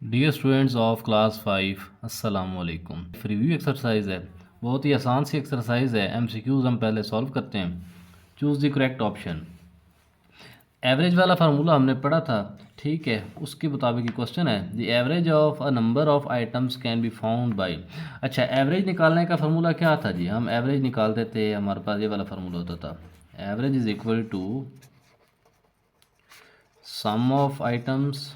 Dear students of class 5 अस्सलाम वालेकुम। Review exercise है, बहुत ही आसान सी एक्सरसाइज है। एमसीक्यूज हम पहले सॉल्व करते हैं। Choose the correct option. Average वाला फार्मूला हमने पढ़ा था, ठीक है, उसके मुताबिक ये क्वेश्चन है। The average of a number of items can be found by. अच्छा, एवरेज निकालने का फार्मूला क्या था जी? हम एवरेज निकालते थे, हमारे पास ये वाला फार्मूला होता था। Average is equal to sum of items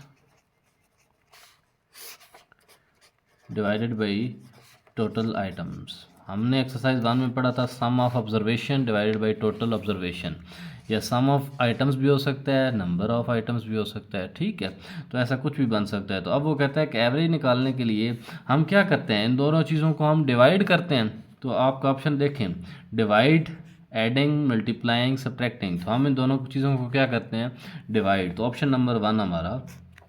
divided by total items. हमने एक्सरसाइज 1 में पढ़ा था sum of observation divided by total observation, या सम ऑफ आइटम्स भी हो सकता है, नंबर ऑफ आइटम्स भी हो सकता है, ठीक है। तो ऐसा कुछ भी बन सकता है। तो अब वो कहता है कि एवरेज निकालने के लिए हम क्या करते हैं, इन दोनों चीज़ों को हम डिवाइड करते हैं। तो आपका ऑप्शन देखें, डिवाइड, एडिंग, मल्टीप्लाइंग, सब्ट्रैक्टिंग। तो हम इन दोनों चीज़ों को क्या करते हैं, डिवाइड। तो ऑप्शन नंबर 1 हमारा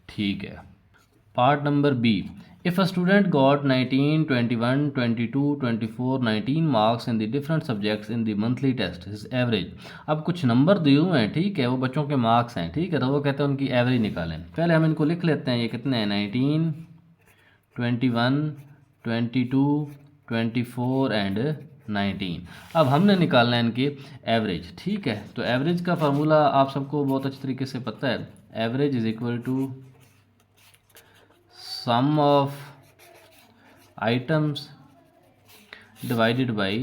ठीक है। Part number B, if a student got 19, 21, 22, 24, 19 marks in the different subjects in the monthly test, his average। अब कुछ नंबर दिए हुए हैं, ठीक है, वो बच्चों के मार्क्स हैं, ठीक है। तो वो कहते हैं उनकी एवरेज निकालें। पहले हम इनको लिख लेते हैं, ये कितने हैं, 19, 21, 22, 24 एंड 19। अब हमने निकालना है इनकी एवरेज, ठीक है। तो एवरेज का फार्मूला आप सबको बहुत अच्छी तरीके से पता है। Average is equal to sum of items divided by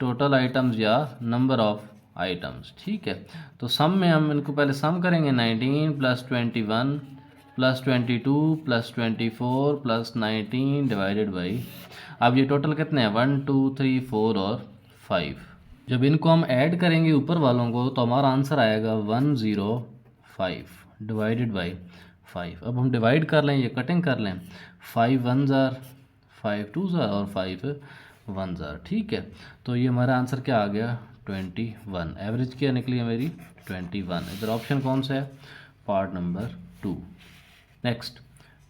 total items या नंबर ऑफ आइटम्स, ठीक है। तो सम में हम इनको पहले सम करेंगे, 19 plus 21 plus 22 plus 24 plus 19 divided by, अब ये टोटल कितने हैं, 1 2 3 4 और 5। जब इनको हम ऐड करेंगे ऊपर वालों को तो हमारा आंसर आएगा 105 डिवाइडेड बाई 5। अब हम डिवाइड कर लें, ये कटिंग कर लें, 5 1 जार, 5 2 जार और 5 1 जार, ठीक है। तो ये हमारा आंसर क्या आ गया, 21। एवरेज क्या निकली है मेरी, 21। इधर ऑप्शन कौन सा है, part number 2। Next,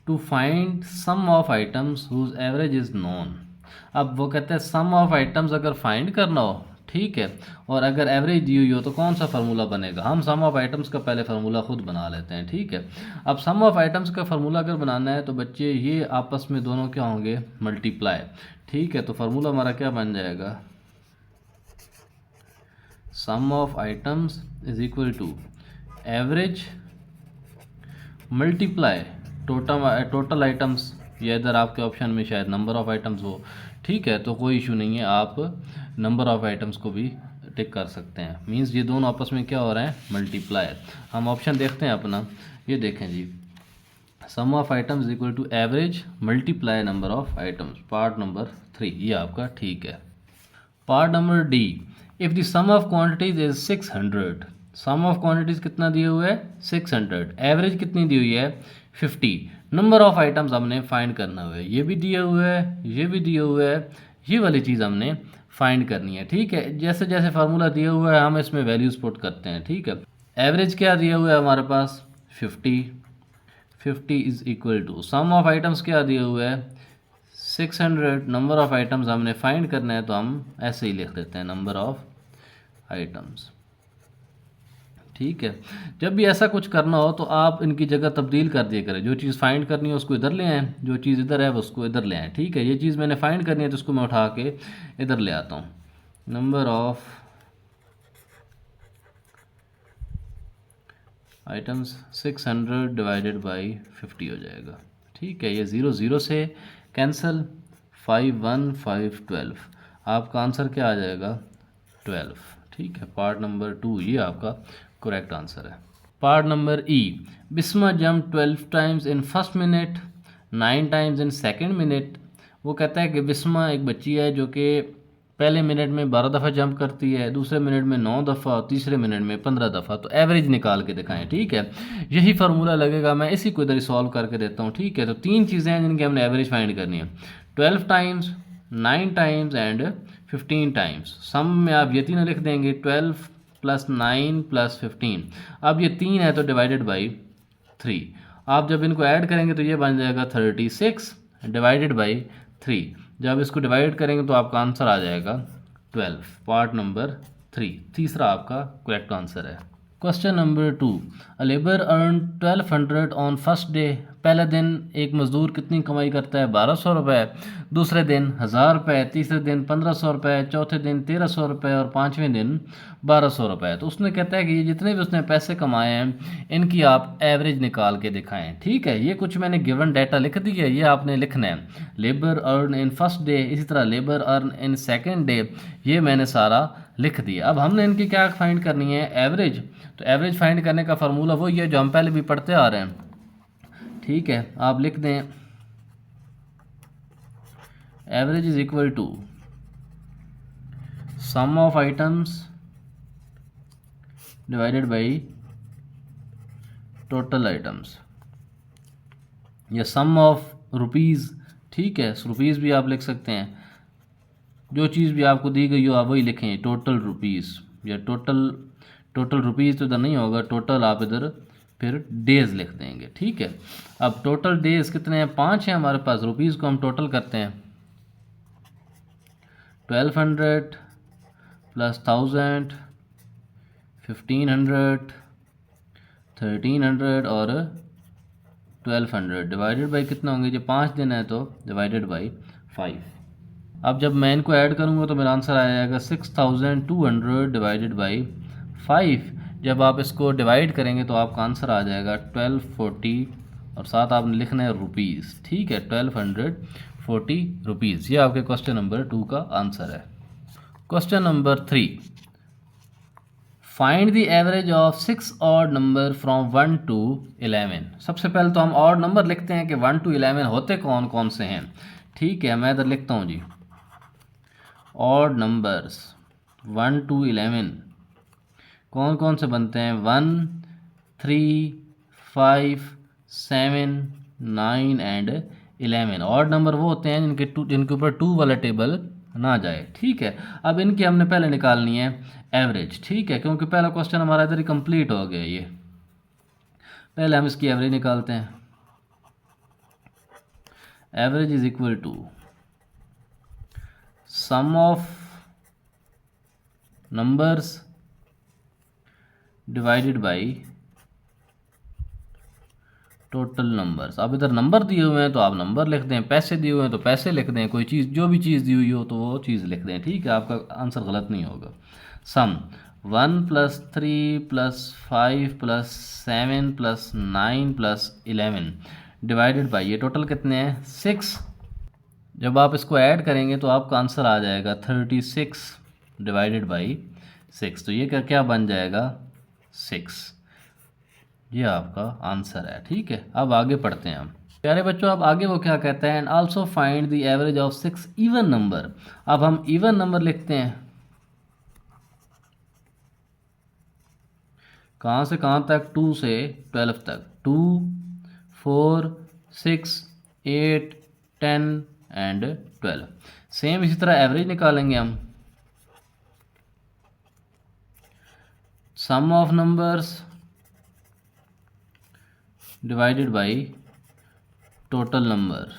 to find sum of items whose average is known. अब वो कहते हैं सम ऑफ आइटम्स अगर फाइंड करना हो, ठीक है, और अगर एवरेज दी हुई हो तो कौन सा फार्मूला बनेगा। हम सम ऑफ आइटम्स का पहले फार्मूला खुद बना लेते हैं, ठीक है। अब सम ऑफ आइटम्स का फार्मूला अगर बनाना है तो बच्चे ये आपस में दोनों क्या होंगे, मल्टीप्लाई, ठीक है। तो फार्मूला हमारा क्या बन जाएगा, sum of items is equal to average multiply total items, या इधर आपके ऑप्शन में शायद नंबर ऑफ आइटम्स हो, ठीक है। तो कोई इशू नहीं है, आप नंबर ऑफ आइटम्स को भी टिक कर सकते हैं। मींस ये दोनों आपस में क्या हो रहे हैं, मल्टीप्लाई। हम ऑप्शन देखते हैं अपना, ये देखें जी, sum of items equal to average multiply number of items, part number 3, ये आपका ठीक है। Part number D, if the sum of quantities is 600। Sum of quantities कितना दिए हुए है, 600। एवरेज कितनी दी हुई है, 50। नंबर ऑफ आइटम्स हमने फाइंड करना हुआ है, ये भी दिए हुए है, ये भी दिए हुए है, ये वाली चीज़ हमने फाइंड करनी है, ठीक है। जैसे जैसे फार्मूला दिया हुआ है हम इसमें वैल्यूज पुट करते हैं, ठीक है। एवरेज क्या दिया हुआ है हमारे पास, 50। 50 is equal to sum of items क्या दिए हुए है, 600। नंबर ऑफ आइटम्स हमने फाइंड करना है तो हम ऐसे ही लिख देते हैं, नंबर ऑफ आइटम्स, ठीक है। जब भी ऐसा कुछ करना हो तो आप इनकी जगह तब्दील कर दिया करें। जो चीज़ फाइंड करनी है उसको इधर ले आएँ, जो चीज़ इधर है उसको इधर ले आएँ, ठीक है। ये चीज़ मैंने फाइंड करनी है तो उसको मैं उठा के इधर ले आता हूँ। Number of items 600 divided by 50 हो जाएगा, ठीक है। ये 0 0 से कैंसिल, 5 1 5 12, आपका आंसर क्या आ जाएगा, 12, ठीक है। पार्ट नंबर 2 ये आपका करेक्ट आंसर है। Part number E, Bisma jump 12 times in first minute, 9 times in second minute. वो कहता है कि बिस्मा एक बच्ची है जो कि पहले मिनट में 12 दफ़ा जंप करती है, दूसरे मिनट में 9 दफ़ा और तीसरे मिनट में 15 दफ़ा। तो एवरेज निकाल के दिखाएं, ठीक है। यही फार्मूला लगेगा, मैं इसी को इधर सॉल्व करके देता हूँ, ठीक है। तो 3 चीज़ें हैं जिनकी हमने एवरेज फाइंड करनी है, 12 टाइम्स, 9 टाइम्स एंड 15 टाइम्स। सम में आप ये तीनों लिख देंगे, 12 प्लस 9 प्लस 15। अब ये 3 है तो डिवाइडेड बाई 3। आप जब इनको ऐड करेंगे तो ये बन जाएगा 36 डिवाइडेड बाई 3। जब इसको डिवाइड करेंगे तो आपका आंसर आ जाएगा 12, पार्ट नंबर 3, तीसरा आपका करेक्ट आंसर है। Question number 2, a labour earn 1200 on first day पहले दिन एक मज़दूर कितनी कमाई करता है 1200 रुपये, दूसरे दिन 1000 रुपये, तीसरे दिन 1500 रुपये, चौथे दिन 1300 रुपये और पाँचवें दिन 1200 रुपये। तो उसने कहता है कि ये जितने भी उसने पैसे कमाए हैं इनकी आप एवरेज निकाल के दिखाएं। ठीक है, ये कुछ मैंने गिवन डाटा लिख दी है, ये आपने लिखना है। Labour earn in first day, इसी तरह labour earn in second day, ये मैंने सारा लिख दिया। अब हमने इनकी क्या फाइंड करनी है, एवरेज। तो एवरेज फाइंड करने का फार्मूला वही है जो हम पहले भी पढ़ते आ रहे हैं। ठीक है, आप लिख दें average is equal to sum of items divided by total items, या सम ऑफ रुपीज़। ठीक है, रुपीज़ भी आप लिख सकते हैं, जो चीज़ भी आपको दी गई हो आप वही लिखें, टोटल रुपीज़ या टोटल रुपीज़ तो इधर नहीं होगा, टोटल आप इधर फिर डेज़ लिख देंगे। ठीक है, अब टोटल डेज़ कितने हैं, 5 हैं हमारे पास। रुपीज़ को हम टोटल करते हैं 1200 प्लस 1000, 1500, 1300 और 1200 डिवाइडेड बाई कितना होंगे, जो 5 दिन है तो डिवाइडेड बाई 5। अब जब मैं इनको ऐड करूँगा तो मेरा आंसर आ जाएगा 6200 डिवाइडेड बाई 5। जब आप इसको डिवाइड करेंगे तो आपका आंसर आ जाएगा 1240 और साथ आपने लिखना है रुपीज़। ठीक है, 1240 रुपीज़। ये आपके क्वेश्चन नंबर 2 का आंसर है। Question number 3, find the average of 6 odd number from 1 to 11। सबसे पहले तो हम ऑड नंबर लिखते हैं कि 1 to 11 होते कौन कौन से हैं। ठीक है, मैं इधर लिखता हूँ जी, ऑड नंबर्स 1 to 11 कौन कौन से बनते हैं, 1, 3, 5, 7, 9 एंड 11। ऑड नंबर वो होते हैं जिनके ऊपर 2 वाला टेबल ना जाए। ठीक है, अब इनकी हमने पहले निकालनी है एवरेज। ठीक है, क्योंकि पहला क्वेश्चन हमारा इधर ही कंप्लीट हो गया। ये पहले हम इसकी एवरेज निकालते हैं। Average is equal to sum of numbers divided by total numbers. अब इधर नंबर दिए हुए हैं तो आप नंबर लिख दें, पैसे दिए हुए हैं तो पैसे लिख दें, कोई चीज़ जो भी चीज़ दी हुई हो तो वो चीज़ लिख दें। ठीक है, आपका आंसर गलत नहीं होगा। सम 1 + 3 + 5 + 7 + 9 + 11 डिवाइडेड बाई, ये टोटल कितने हैं 6। जब आप इसको ऐड करेंगे तो आपका आंसर आ जाएगा 36 डिवाइडेड बाई 6। तो ये क्या बन जाएगा 6। ये आपका आंसर है। ठीक है, अब आगे पढ़ते हैं हम। प्यारे बच्चों, अब आगे वो क्या कहता है, and also find the average of 6 even number. अब हम इवन नंबर लिखते हैं, कहाँ से कहाँ तक, 2 से 12 तक, 2, 4, 6, 8, 10 एंड 12। सेम इसी तरह एवरेज निकालेंगे हम। Sum of numbers divided by total number.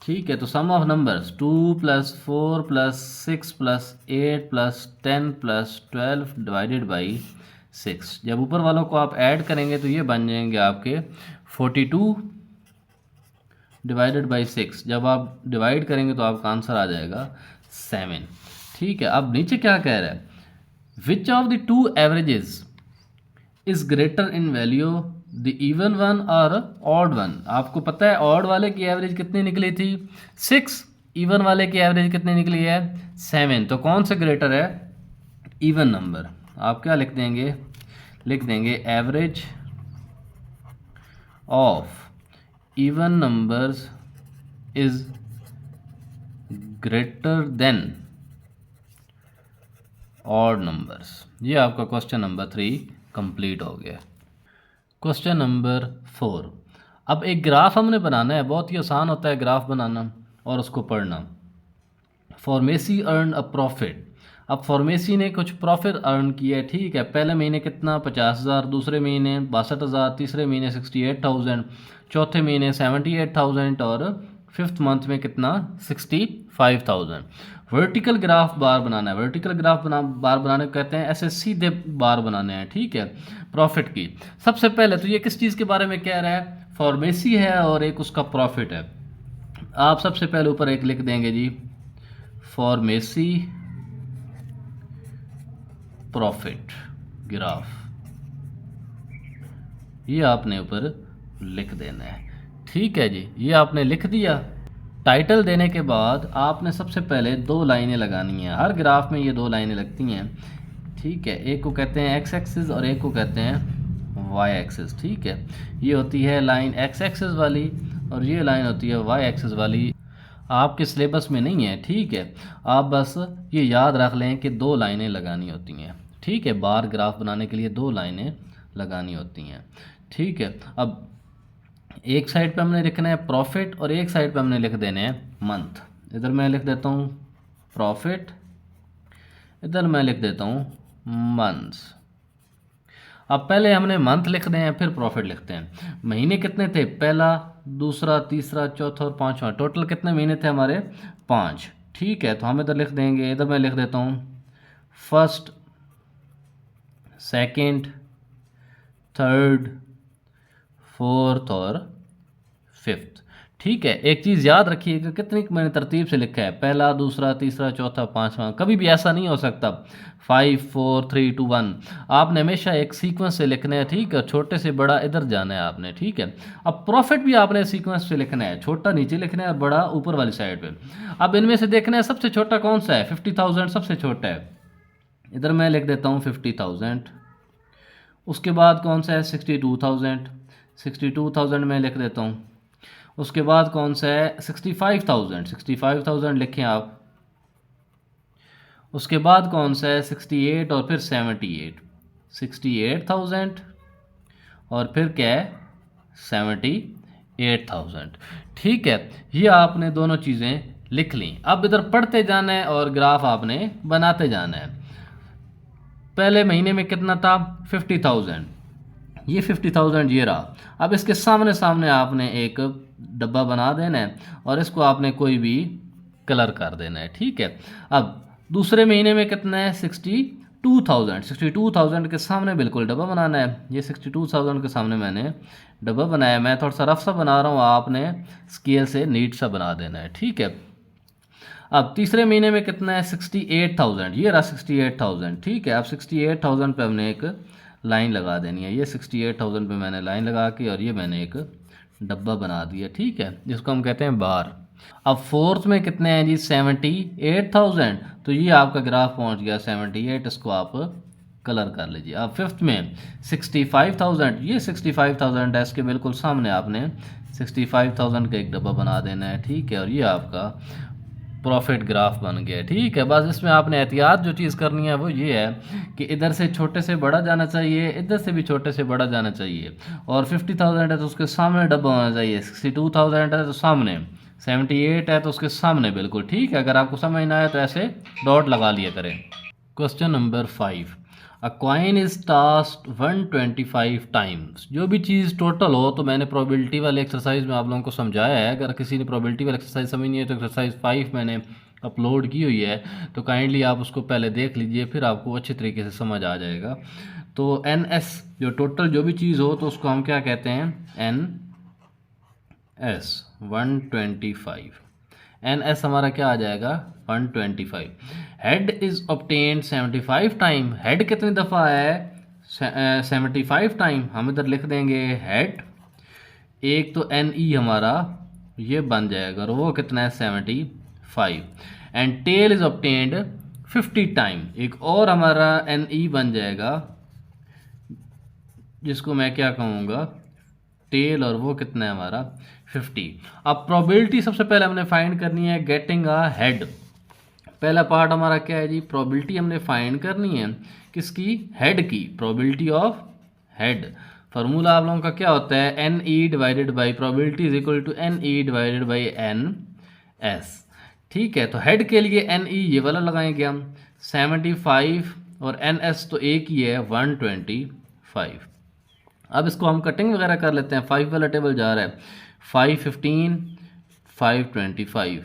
ठीक है, तो sum of numbers 2 + 4 + 6 + 8 + 10 + 12 divided by 6। जब ऊपर वालों को आप ऐड करेंगे तो ये बन जाएंगे आपके 42 डिवाइडेड बाई 6। जब आप डिवाइड करेंगे तो आपका आंसर आ जाएगा 7। ठीक है, अब नीचे क्या कह रहा है, which of the 2 averages is greater in value, the even one और ऑड वन। आपको पता है ऑड वाले की एवरेज कितनी निकली थी 6, इवन वाले की एवरेज कितनी निकली है 7। तो कौन से ग्रेटर है, इवन नंबर। आप क्या लिख देंगे, लिख देंगे average of even numbers is greater than odd numbers. ये आपका क्वेश्चन नंबर 3 कंप्लीट हो गया। क्वेश्चन नंबर 4, अब एक ग्राफ हमने बनाना है। बहुत ही आसान होता है ग्राफ बनाना और उसको पढ़ना। Pharmacy earn a profit. अब फार्मेसी ने कुछ प्रॉफिट अर्न किया है। ठीक है, पहले महीने कितना 50,000, दूसरे महीने 62,000, तीसरे महीने 68,000, चौथे महीने 78,000 और 5th मंथ में कितना 65,000। वर्टिकल ग्राफ बार बनाना है, वर्टिकल ग्राफ बार बनाने को कहते हैं ऐसे सीधे बार बनाने हैं, ठीक है, प्रॉफिट की। सबसे पहले तो ये किस चीज़ के बारे में कह रहा है, फार्मेसी है और एक उसका प्रॉफिट है। आप सबसे पहले ऊपर एक लिख देंगे जी, फार्मेसी प्रॉफिट ग्राफ, ये आपने ऊपर लिख देना है, ठीक है जी। ये आपने लिख दिया। टाइटल देने के बाद आपने सबसे पहले 2 लाइनें लगानी हैं, हर ग्राफ में ये 2 लाइनें लगती हैं, ठीक है। एक को कहते हैं एक्स एक्सिस और एक को कहते हैं वाई एक्सिस, ठीक है। ये होती है लाइन एक्स एक्सिस वाली और ये लाइन होती है वाई एक्सिस वाली। आपके सिलेबस में नहीं है, ठीक है, आप बस ये याद रख लें कि 2 लाइनें लगानी होती हैं, ठीक है। बार ग्राफ बनाने के लिए 2 लाइनें लगानी होती हैं, ठीक है। अब एक साइड पे हमने लिखना है प्रॉफिट और एक साइड पे हमने लिख देने हैं मंथ। इधर मैं लिख देता हूँ प्रॉफिट, इधर मैं लिख देता हूँ मंथ्स। अब पहले हमने मंथ लिखते हैं फिर प्रॉफिट लिखते हैं। महीने कितने थे, पहला, दूसरा, तीसरा, चौथा और पांचवा, टोटल कितने महीने थे हमारे, 5, ठीक है। तो हम इधर लिख देंगे, इधर मैं लिख देता हूँ फर्स्ट, सेकंड, थर्ड, फोर्थ और फिफ्थ, ठीक है। एक चीज़ याद रखिएगा, कितनी मैंने तरतीब से लिखा है, पहला, दूसरा, तीसरा, चौथा, पांचवा, कभी भी ऐसा नहीं हो सकता 5 4 3 2 1। आपने हमेशा एक सीक्वेंस से लिखना है, ठीक है। छोटे से बड़ा इधर जाना है आपने, ठीक है। अब प्रॉफिट भी आपने सीक्वेंस से लिखना है, छोटा नीचे लिखना है, बड़ा ऊपर वाली साइड पे। अब इनमें से देखना है सबसे छोटा कौन सा है, 50,000 सबसे छोटा है, इधर मैं लिख देता हूँ 50,000। उसके बाद कौन सा है 62,000, 62,000 में लिख देता हूँ। उसके बाद कौन सा है 65,000, 65,000 लिखें आप। उसके बाद कौन सा है 68 और फिर 78, 68,000 और फिर क्या है 78,000, ठीक है। ये आपने दोनों चीज़ें लिख ली। अब इधर पढ़ते जाना है और ग्राफ आपने बनाते जाना है। पहले महीने में कितना था 50,000, ये 50,000 ये रहा। अब इसके सामने सामने आपने एक डब्बा बना देना है और इसको आपने कोई भी कलर कर देना है, ठीक है। अब दूसरे महीने में कितना है 62,000, 62,000 के सामने बिल्कुल डब्बा बनाना है। ये 62,000 के सामने मैंने डब्बा बनाया। मैं थोड़ा सा रफ सा बना रहा हूँ, आपने स्केल से नीट सा बना देना है, ठीक है। अब तीसरे महीने में कितना है 68,000, ये रहा 68,000, ठीक है। अब 68,000 पे हमने एक लाइन लगा देनी है, ये 68,000 पे मैंने लाइन लगा के और ये मैंने एक डब्बा बना दिया, ठीक है, जिसको हम कहते हैं बार। अब फोर्थ में कितने हैं जी 78,000, तो ये आपका ग्राफ पहुंच गया 78, इसको आप कलर कर लीजिए। अब फिफ्थ में 65,000, ये 65,000 है, इसके बिल्कुल सामने आपने 65,000 का एक डब्बा बना देना है, ठीक है। और ये आपका प्रॉफिट ग्राफ बन गया, ठीक है। बस इसमें आपने एहतियात जो चीज़ करनी है वो ये है कि इधर से छोटे से बड़ा जाना चाहिए, इधर से भी छोटे से बड़ा जाना चाहिए। और 50,000 है तो उसके सामने डब्बा होना चाहिए, 62,000 है तो सामने, 78 है तो उसके सामने, बिल्कुल ठीक है। अगर आपको समझ ना आए तो ऐसे डॉट लगा लिया करें। Question number 5, a coin is tossed 125 times. जो भी चीज़ टोटल हो, तो मैंने प्रोबेबिलिटी वाले एक्सरसाइज में आप लोगों को समझाया है। अगर किसी ने प्रोबेबिलिटी वाली एक्सरसाइज समझनी है तो एक्सरसाइज 5 मैंने अपलोड की हुई है, तो काइंडली आप उसको पहले देख लीजिए, फिर आपको अच्छे तरीके से समझ आ जाएगा। तो एन एस जो टोटल जो भी चीज़ हो तो उसको हम क्या कहते हैं, एन एस 125। एन एस हमारा क्या आ जाएगा 125। Head is obtained 75 time, head कितनी दफ़ा है 75 टाइम। हम इधर लिख देंगे हेड, एक तो एन ई हमारा ये बन जाएगा और वो कितना है 75। And tail is obtained 50 time, एक और हमारा एन ई बन जाएगा जिसको मैं क्या कहूँगा टेल, और वो कितना है हमारा 50। अब प्रोबेबिलिटी सबसे पहले हमने फाइंड करनी है गेटिंग अ हेड। पहला पार्ट हमारा क्या है जी, प्रोबेबिलिटी हमने फाइंड करनी है किसकी, हेड की, प्रोबेबिलिटी ऑफ हेड। फार्मूला आप लोगों का क्या होता है, N E divided by probability is equal to N E divided by N S, ठीक है। तो हेड के लिए एन ई ये वाला लगाएंगे हम 75 और एन एस तो एक ही है 125। अब इसको हम कटिंग वगैरह कर लेते हैं। 5 वाला टेबल जा रहा है 5 15 5 25।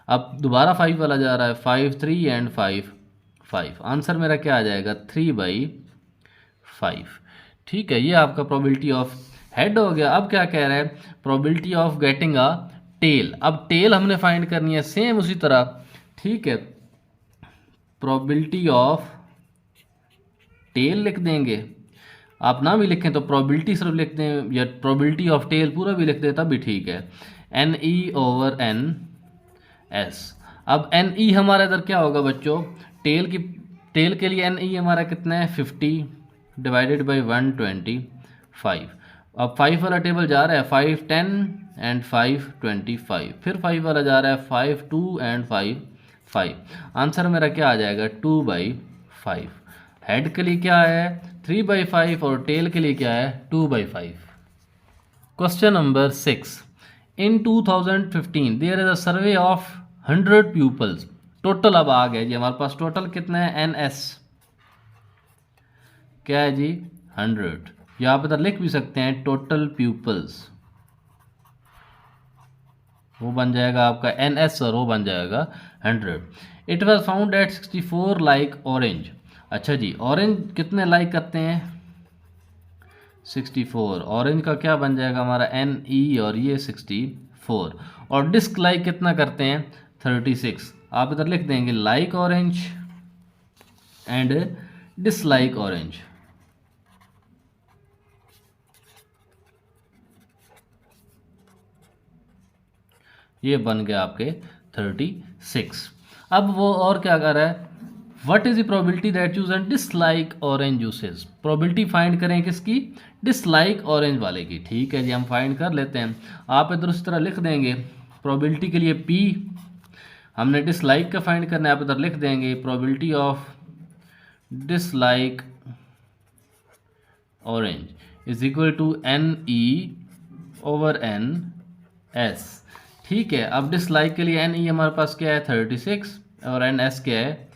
अब दोबारा 5 वाला जा रहा है, 5 3 एंड 5 5। आंसर मेरा क्या आ जाएगा 3/5। ठीक है, ये आपका प्रोबेबिलिटी ऑफ हेड हो गया। अब क्या कह रहा है, probability of getting a tail. अब टेल हमने फाइंड करनी है सेम उसी तरह। ठीक है, प्रोबेबिलिटी ऑफ टेल लिख देंगे, आप ना भी लिखें तो प्रोबेबिलिटी सिर्फ लिख दें, या प्रोबेबिलिटी ऑफ टेल पूरा भी लिख दें तब भी ठीक है। NE/NS। अब NE हमारा इधर क्या होगा बच्चों, टेल के लिए NE हमारा कितना है 50 डिवाइडेड बाई 125। अब 5 वाला टेबल जा रहा है 5 10 एंड 5 25, फिर 5 वाला जा रहा है 5 2 एंड 5 5। आंसर मेरा क्या आ जाएगा 2/5। हेड के लिए क्या है 3/5 और टेल के लिए क्या है 2/5। Question number 6। In 2015 there is a survey of 100 pupils। Total अब आ गया जी हमारे पास, टोटल कितना है NS क्या है जी 100, या आप इधर लिख भी सकते हैं टोटल प्यूपल्स, वो बन जाएगा आपका NS और वो बन जाएगा 100। It was found at 64 like orange. अच्छा जी, ऑरेंज कितने लाइक करते हैं 64, ऑरेंज का क्या बन जाएगा हमारा NE और ये 64, और डिस्क लाइक कितना करते हैं 36। आप इधर लिख देंगे like orange and dislike orange. ये बन गया आपके 36। अब वो और क्या कर रहा है, what is the probability that use and dislike orange usage. Probability find करें किसकी, डिसलाइक ऑरेंज वाले की। ठीक है जी, हम फाइंड कर लेते हैं। आप इधर उस तरह लिख देंगे प्रोबेबिलिटी के लिए P, हमने डिसलाइक का फाइंड करना है, आप इधर लिख देंगे probability of dislike orange is equal to NE/NS। ठीक है, अब डिसलाइक के लिए NE हमारे पास क्या है 36 और NS क्या है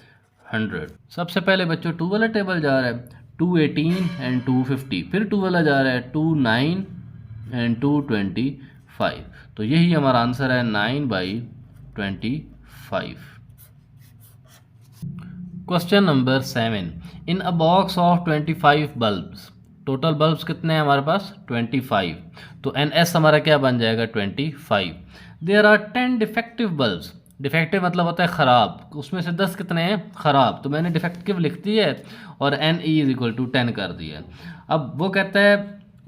100। सबसे पहले बच्चों 2 वाला टेबल जा रहा है 218 एंड 250, फिर 2 वाला जा रहा है 29 एंड 225, तो यही हमारा आंसर है 9/25। Question number 7। In a box of 25 bulbs, total bulbs कितने हैं हमारे पास 25, तो NS हमारा क्या बन जाएगा 25। There are 10 defective bulbs. Defective मतलब होता है ख़राब, उसमें से 10 कितने हैं ख़राब, तो मैंने डिफेक्टिव लिख दी है और NE = 10 कर दिया है। अब वो कहता है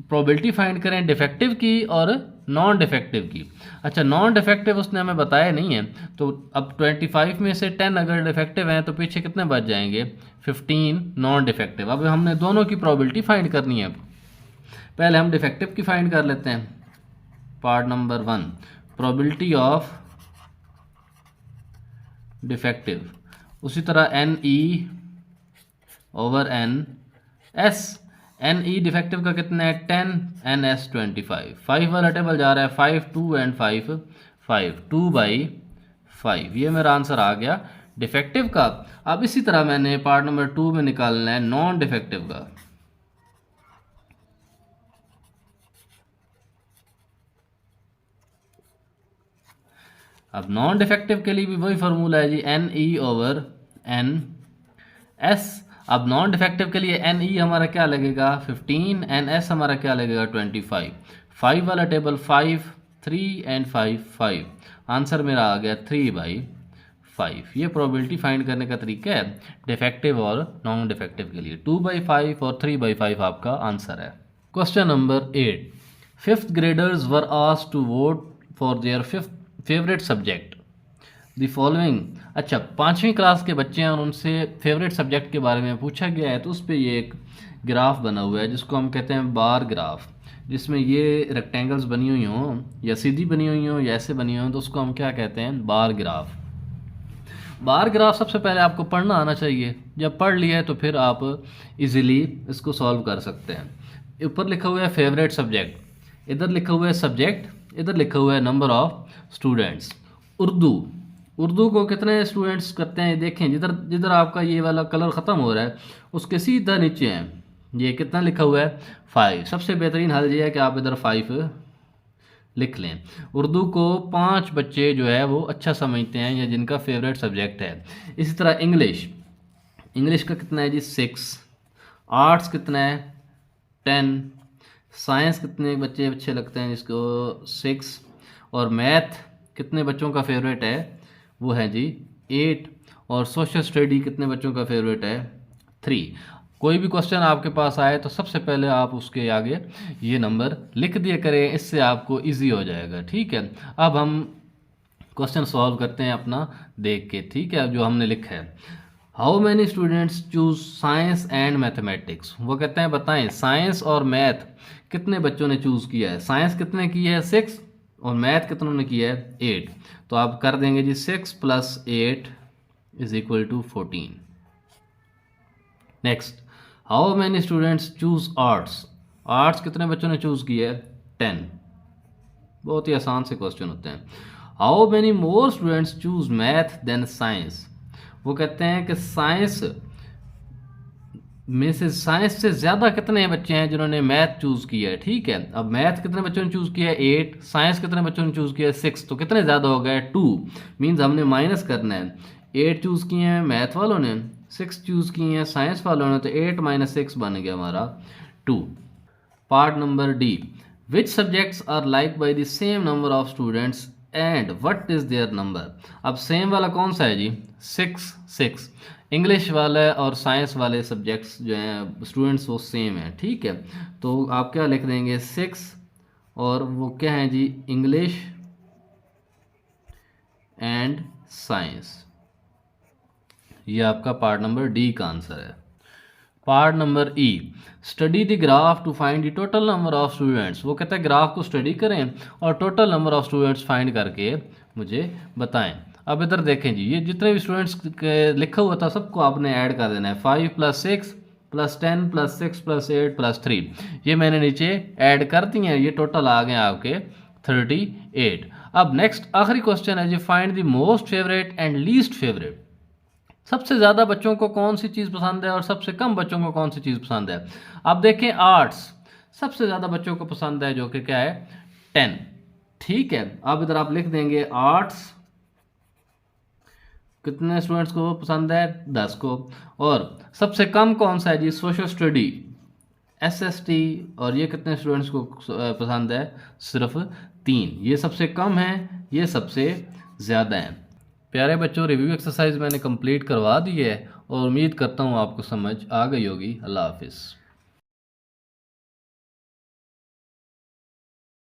प्रोबेबिलिटी फाइंड करें डिफेक्टिव की और नॉन डिफेक्टिव की। अच्छा, नॉन डिफेक्टिव उसने हमें बताया नहीं है, तो अब 25 में से 10 अगर डिफेक्टिव हैं तो पीछे कितने बच जाएंगे 15 नॉन डिफेक्टिव। अब हमने दोनों की प्रोबेबिलिटी फाइंड करनी है। पहले हम डिफेक्टिव की फाइंड कर लेते हैं। Part number 1, probability of defective, उसी तरह NE/NS। NE डिफेक्टिव का कितना है 10, NS 25। 5 वाला टेबल जा रहा है 5 2 एंड 5 5, 2/5। ये मेरा आंसर आ गया डिफेक्टिव का। अब इसी तरह मैंने पार्ट नंबर 2 में निकालना है नॉन डिफेक्टिव का। अब नॉन डिफेक्टिव के लिए भी वही फार्मूला है जी NE/NS। अब नॉन डिफेक्टिव के लिए NE हमारा क्या लगेगा 15, NS हमारा क्या लगेगा 25। 5 वाला टेबल 5 3 एंड 5 5, आंसर मेरा आ गया 3/5। ये प्रोबेबिलिटी फाइंड करने का तरीका है डिफेक्टिव और नॉन डिफेक्टिव के लिए। 2/5 और 3/5 आपका आंसर है। Question number 8। 5th graders were asked to vote for their favourite subject the following. अच्छा, 5वीं क्लास के बच्चे हैं और उनसे फेवरेट सब्जेक्ट के बारे में पूछा गया है, तो उस पर ये एक ग्राफ बना हुआ है जिसको हम कहते हैं बार ग्राफ, जिसमें ये रेक्टेंगल्स बनी हुई हों या सीधी बनी हुई हों या ऐसे बनी हुई हों, तो उसको हम क्या कहते हैं बार ग्राफ। बार ग्राफ सबसे पहले आपको पढ़ना आना चाहिए, जब पढ़ लिया है तो फिर आप इजीली इसको सॉल्व कर सकते हैं। ऊपर लिखा हुआ है फेवरेट सब्जेक्ट, इधर लिखा हुआ है सब्जेक्ट, इधर लिखा हुआ है नंबर ऑफ स्टूडेंट्स। उर्दू को कितने स्टूडेंट्स करते हैं देखें, जिधर जिधर आपका ये वाला कलर ख़त्म हो रहा है उसके सीधा नीचे हैं ये कितना लिखा हुआ है 5। सबसे बेहतरीन हल ये है कि आप इधर 5 लिख लें। उर्दू को 5 बच्चे जो है वो अच्छा समझते हैं या जिनका फेवरेट सब्जेक्ट है। इसी तरह इंग्लिश का कितना है जी 6, आर्ट्स कितना है 10, साइंस कितने बच्चे अच्छे लगते हैं जिसको 6, और मैथ कितने बच्चों का फेवरेट है वो है जी 8, और सोशल स्टडी कितने बच्चों का फेवरेट है 3। कोई भी क्वेश्चन आपके पास आए तो सबसे पहले आप उसके आगे ये नंबर लिख दिया करें, इससे आपको इजी हो जाएगा। ठीक है, अब हम क्वेश्चन सॉल्व करते हैं अपना देख के। ठीक है, अब जो हमने लिखा है, how many students choose science and mathematics, वो कहते हैं बताएं साइंस और मैथ कितने बच्चों ने चूज़ किया है। साइंस कितने की है 6, और मैथ कितनों ने किया है 8। तो आप कर देंगे जी 6 + 8 = 14। Next, how many students choose arts, arts कितने बच्चों ने चूज़ किया है 10। बहुत ही आसान से क्वेश्चन होते हैं। How many more students choose math than science, वो कहते हैं कि साइंस से ज़्यादा कितने बच्चे हैं जिन्होंने मैथ चूज़ किया है। ठीक है, अब मैथ कितने बच्चों ने चूज़ किया है 8, साइंस कितने बच्चों ने चूज़ किया है 6, तो कितने ज़्यादा हो गए 2। मीन्स हमने माइनस करना है, 8 चूज़ किए हैं मैथ वालों ने, 6 चूज़ किए हैं साइंस वालों ने, तो 8 - 6 बन गया हमारा 2। Part number D, which subjects are like by the same number of students and what is their number. अब सेम वाला कौन सा है जी 6। इंग्लिश वाला और साइंस वाले सब्जेक्ट्स जो हैं स्टूडेंट्स वो सेम है। ठीक है, तो आप क्या लिख देंगे 6, और वो क्या है जी इंग्लिश एंड साइंस। ये आपका पार्ट नंबर डी का आंसर है। Part number E, study the graph to find the total number of students, वो कहता है ग्राफ को स्टडी करें और total number of students find करके मुझे बताएं। अब इधर देखें जी, ये जितने भी स्टूडेंट्स लिखा हुआ था सबको आपने ऐड कर देना है। 5 + 6 + 10 + 6 + 8 + 3, ये मैंने नीचे ऐड कर दिए हैं, ये टोटल आ गए आपके 38। अब नेक्स्ट आखिरी क्वेश्चन है जी, find the most favourite and least favourite, सबसे ज़्यादा बच्चों को कौन सी चीज़ पसंद है और सबसे कम बच्चों को कौन सी चीज़ पसंद है। अब देखें आर्ट्स सबसे ज़्यादा बच्चों को पसंद है जो कि क्या है 10। ठीक है, अब इधर आप लिख देंगे आर्ट्स कितने स्टूडेंट्स को पसंद है 10 को, और सबसे कम कौन सा है जी सोशल स्टडी SST, और ये कितने स्टूडेंट्स को पसंद है सिर्फ 3। ये सबसे कम है, ये सबसे ज़्यादा है। प्यारे बच्चों, रिव्यू एक्सरसाइज मैंने कंप्लीट करवा दी है और उम्मीद करता हूँ आपको समझ आ गई होगी। अल्लाह हाफिज़।